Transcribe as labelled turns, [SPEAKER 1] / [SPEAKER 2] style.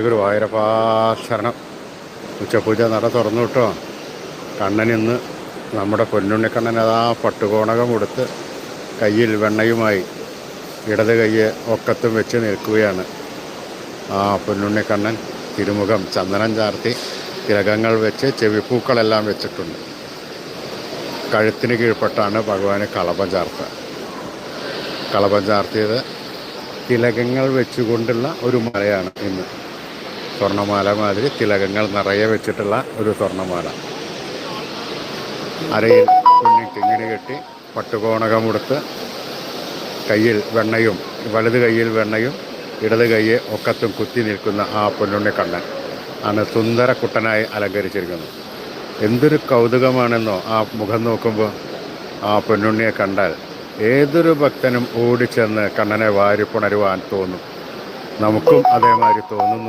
[SPEAKER 1] ഗുരുവായൂരപ്പാ ശരണം. ഉച്ചപൂജ നട തുറന്നു കിട്ടോ. കണ്ണൻ ഇന്ന് നമ്മുടെ പൊന്നുണ്ണിക്കണ്ണൻ അതാ പട്ടുകോണകം കൊടുത്ത് കയ്യിൽ വെണ്ണയുമായി ഇടത് കയ്യെ ഒക്കത്തും വെച്ച് നിൽക്കുകയാണ്. ആ പൊന്നുണ്ണിക്കണ്ണൻ തിരുമുഖം ചന്ദനം ചാർത്തി തിലകങ്ങൾ വെച്ച് ചെവിപ്പൂക്കളെല്ലാം വെച്ചിട്ടുണ്ട്. കഴുത്തിന് കീഴ്പ്പെട്ടാണ് ഭഗവാന് കളഭം ചാർത്തുക. കളഭം ചാർത്തിയത് തിലകങ്ങൾ വെച്ചുകൊണ്ടുള്ള ഒരു മാലയാണ് ഇന്ന്. സ്വർണ്ണമാല മാതിരി തിലകങ്ങൾ നിറയെ വെച്ചിട്ടുള്ള ഒരു സ്വർണ്ണമാല. അരയിൽ കുഞ്ഞിക്കിങ്ങിന് കെട്ടി പട്ടുകോണകം കൊടുത്ത് കയ്യിൽ വെണ്ണയും, വലത് കയ്യിൽ വെണ്ണയും ഇടത് കയ്യെ ഒക്കത്തും കുത്തി നിൽക്കുന്ന ആ പൊന്നുണ്ണിക്കണ്ണൻ ആണ് സുന്ദര കുട്ടനായി അലങ്കരിച്ചിരിക്കുന്നത്. എന്തൊരു കൗതുകമാണെന്നോ ആ മുഖം നോക്കുമ്പോൾ. ആ പൊന്നുണ്ണിയെ കണ്ടാൽ ഏതൊരു ഭക്തനും ഓടിച്ചെന്ന് കണ്ണനെ വാരിപ്പുണരുവാൻ തോന്നും. നമുക്കും അതേമാതിരി തോന്നുന്നു.